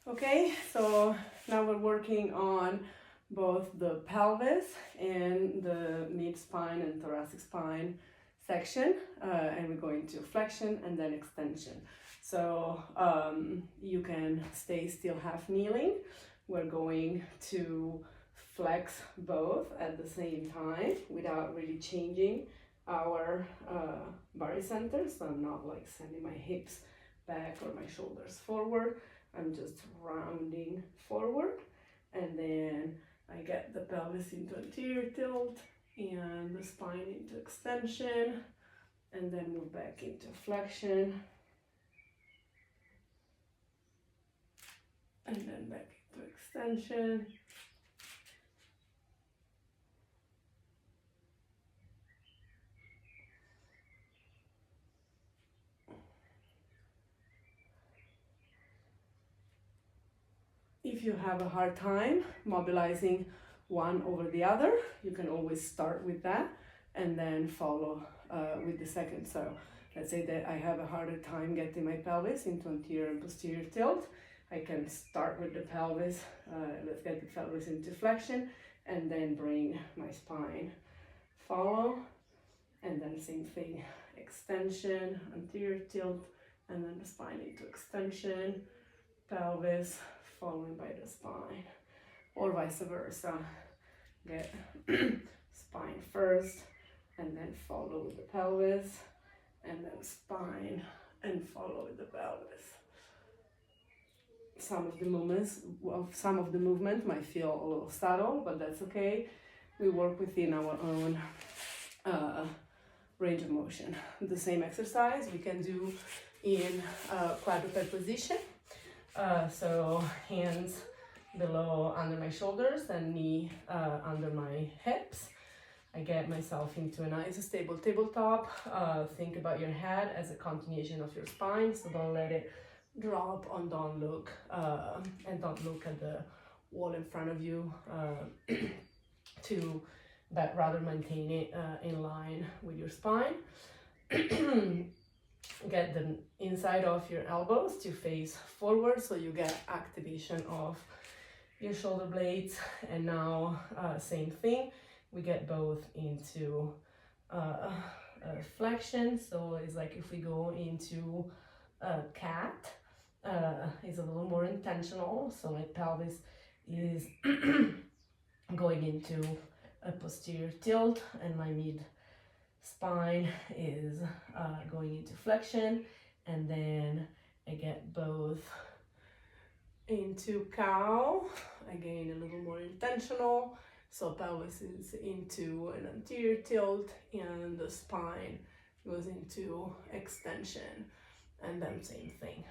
Okay, so now we're working on both the pelvis and the mid spine and thoracic spine section, and we're going to flexion and then extension. So you can stay still half kneeling. We're going to flex both at the same time without really changing our body center. So I'm not like sending my hips back or my shoulders forward. I'm just rounding forward, and then I get the pelvis into anterior tilt and the spine into extension, and then move back into flexion, and then back into extension. If you have a hard time mobilizing one over the other, you can always start with that and then follow with the second. So let's say that I have a harder time getting my pelvis into anterior and posterior tilt. I can start with the pelvis, let's get the pelvis into flexion, and then bring my spine, follow, and then same thing, extension, anterior tilt, and then the spine into extension, pelvis, followed by the spine, or vice versa. Get spine first, and then follow with the pelvis, and then spine, and follow with the pelvis. Some of the movement might feel a little subtle, but that's okay. We work within our own range of motion. The same exercise we can do in quadruped position. So hands below under my shoulders and knee under my hips. I get myself into a nice stable tabletop. Think about your head as a continuation of your spine, so don't let it drop and don't look at the wall in front of you, but rather maintain it in line with your spine. Get the inside of your elbows to face forward, so you get activation of your shoulder blades. And now same thing, we get both into flexion. So it's like if we go into cat, it's a little more intentional. So my pelvis is going into a posterior tilt, and my mid spine is going into flexion, and then I get both into cow, again a little more intentional. So pelvis is into an anterior tilt, and the spine goes into extension, and then same thing,